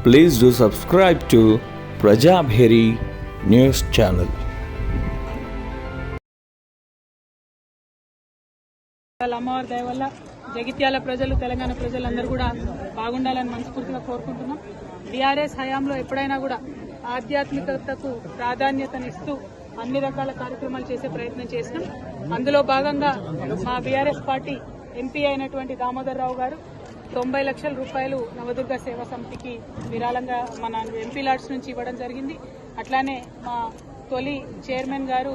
Please do subscribe to Prajabheri News Channel. అమ్మవారి దయ వల్ల జగిత్యాల ప్రజలు తెలంగాణ ప్రజలందరూ కూడా బాగుండాలని మనస్ఫూర్తిగా కోరుకుంటున్నాం. టీఆర్ఎస్ హయాంలో ఎప్పుడైనా కూడా ఆధ్యాత్మికతకు ప్రాధాన్యతనిస్తూ అన్ని రకాల కార్యక్రమాలు చేసే ప్రయత్నం చేసినాం. అందులో భాగంగా మా బీఆర్ఎస్ పార్టీ ఎంపీ అయినటువంటి దామోదర్ రావు గారు 90 లక్షల రూపాయలు నవదుర్గ సేవా సమితికి విరాళంగా మన ఎంపీ లాడ్స్ నుంచి ఇవ్వడం జరిగింది. అట్లానే మా తొలి చైర్మన్ గారు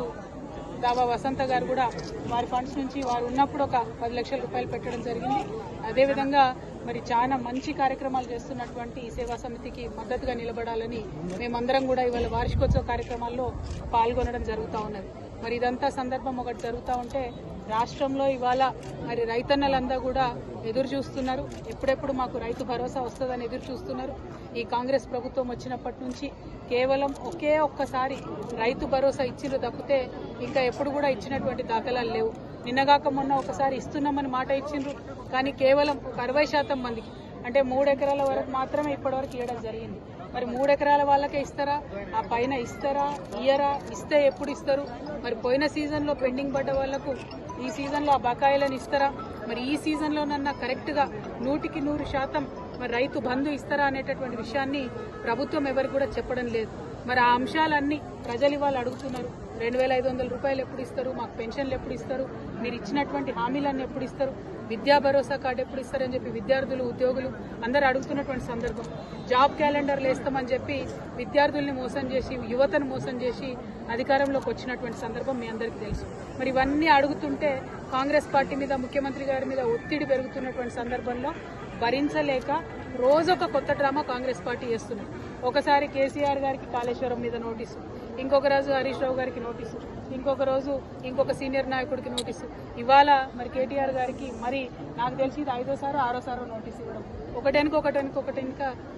దావా వసంత గారు కూడా వారి ఫండ్స్ నుంచి వారు ఉన్నప్పుడు ఒక 10 లక్షల రూపాయలు పెట్టడం జరిగింది. అదేవిధంగా మరి చాలా మంచి కార్యక్రమాలు చేస్తున్నటువంటి ఈ సేవా సమితికి మద్దతుగా నిలబడాలని మేమందరం కూడా ఇవాళ వార్షికోత్సవ కార్యక్రమాల్లో పాల్గొనడం జరుగుతూ ఉన్నది. మరి ఇదంతా సందర్భం ఒకటి జరుగుతూ ఉంటే రాష్ట్రంలో ఇవాళ మరి రైతన్నలందరూ కూడా ఎదురు చూస్తున్నారు. ఎప్పుడెప్పుడు మాకు రైతు భరోసా వస్తుందని ఎదురు చూస్తున్నారు. ఈ కాంగ్రెస్ ప్రభుత్వం వచ్చినప్పటి నుంచి కేవలం ఒక్కసారి రైతు భరోసా ఇచ్చిండ్రు తప్పితే ఇంకా ఎప్పుడు కూడా ఇచ్చినటువంటి దాఖలాలు లేవు. నిన్నగాక మొన్న ఒకసారి ఇస్తున్నామని మాట ఇచ్చిండ్రు, కానీ కేవలం ఒక 60% మందికి అంటే 3 ఎకరాల వరకు మాత్రమే ఇప్పటివరకు ఇవ్వడం జరిగింది. మరి 3 ఎకరాల వాళ్ళకే ఇస్తారా, ఆ పైన ఇస్తారా, ఇయ్యరా, ఇస్తే ఎప్పుడు ఇస్తారు? మరి పోయిన సీజన్లో పెండింగ్ పడ్డ వాళ్లకు ఈ సీజన్లో ఆ బకాయిలను ఇస్తారా? మరి ఈ సీజన్లోనన్నా కరెక్ట్గా 100% మరి రైతు బంధు ఇస్తారా అనేటటువంటి విషయాన్ని ప్రభుత్వం ఎవరికి కూడా చెప్పడం లేదు. మరి ఆ అంశాలన్నీ ప్రజలు ఇవాళ అడుగుతున్నారు. 2500 రూపాయలు ఎప్పుడు ఇస్తారు, మాకు పెన్షన్లు ఎప్పుడు ఇస్తారు, మీరు ఇచ్చినటువంటి హామీలన్నీ ఎప్పుడు ఇస్తారు, విద్యా భరోసా కార్డు ఎప్పుడు ఇస్తారని చెప్పి విద్యార్థులు ఉద్యోగులు అందరూ అడుగుతున్నటువంటి సందర్భం. జాబ్ క్యాలెండర్లు వేస్తామని చెప్పి విద్యార్థుల్ని మోసం చేసి యువతను మోసం చేసి అధికారంలోకి వచ్చినటువంటి సందర్భం మీ అందరికీ తెలుసు. మరి ఇవన్నీ అడుగుతుంటే కాంగ్రెస్ పార్టీ మీద ముఖ్యమంత్రి గారి మీద ఒత్తిడి పెరుగుతున్నటువంటి సందర్భంలో భరించలేక రోజొక కొత్త డ్రామా కాంగ్రెస్ పార్టీ చేస్తుంది. ఒకసారి కేసీఆర్ గారికి కాళేశ్వరం మీద నోటీసు, ఇంకొక రోజు హరీష్ రావు గారికి నోటీసు, ఇంకొక రోజు ఇంకొక సీనియర్ నాయకుడికి నోటీసు, ఇవాళ మరి కేటీఆర్ గారికి మరి నాకు తెలిసి ఇది 5వ 6వ నోటీసు ఇవ్వడం,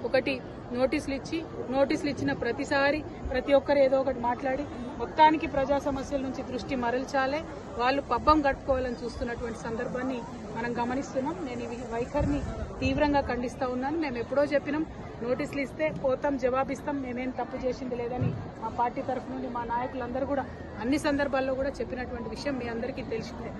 ఒకటి నోటీసులు ఇచ్చిన ప్రతిసారి ప్రతి ఒక్కరు ఏదో ఒకటి మాట్లాడి మొత్తానికి ప్రజా సమస్యల నుంచి దృష్టి మరల్చాలే, వాళ్ళు పబ్బం గడుపుకోవాలని చూస్తున్నటువంటి సందర్భాన్ని మనం గమనిస్తున్నాం. నేను ఈ వైఖరిని తీవ్రంగా ఖండిస్తా ఉన్నాను. మేము ఎప్పుడో చెప్పినాం, నోటీసులు ఇస్తే పోతాం, జవాబిస్తాం, మేమేం తప్పు చేసింది లేదని మా పార్టీ తరఫు నుండి మా నాయకులందరూ కూడా అన్ని సందర్భాల్లో కూడా చెప్పినటువంటి విషయం మీ అందరికీ తెలిసిందే.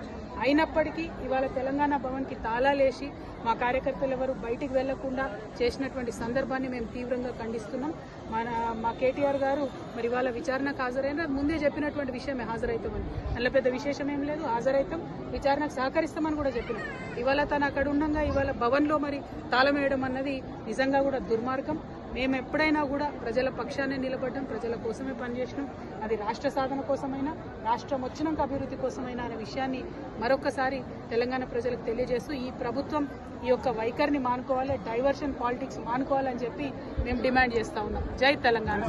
అయినప్పటికీ ఇవాళ తెలంగాణ భవన్కి తాళాలేసి మా కార్యకర్తలు ఎవరు బయటికి వెళ్లకుండా చేసినటువంటి సందర్భాన్ని మేము తీవ్రంగా ఖండిస్తున్నాం. మా కేటీఆర్ గారు మరి ఇవాళ విచారణకు హాజరైన ముందే చెప్పినటువంటి విషయమే, హాజరవుతామని. అందులో పెద్ద విశేషం ఏం లేదు, హాజరవుతాం, విచారణకు సహకరిస్తామని కూడా చెప్పినాం. ఇవాళ తను అక్కడ ఉండగా ఇవాళ భవన్లో మరి తాళం వేయడం అన్నది నిజంగా కూడా దుర్మార్గం. మేము ఎప్పుడైనా కూడా ప్రజల పక్షాన్ని నిలబడ్డాం, ప్రజల కోసమే పనిచేసినాం. అది రాష్ట్ర సాధన కోసమైనా, రాష్ట్రం వచ్చినాక అభివృద్ధి కోసమైనా అనే విషయాన్ని మరొక్కసారి తెలంగాణ ప్రజలకు తెలియజేస్తూ ఈ ప్రభుత్వం ఈ యొక్క వైఖరిని మానుకోవాలి, డైవర్షన్ పాలిటిక్స్ మానుకోవాలని చెప్పి మేము డిమాండ్ చేస్తా ఉన్నాం. జై తెలంగాణ.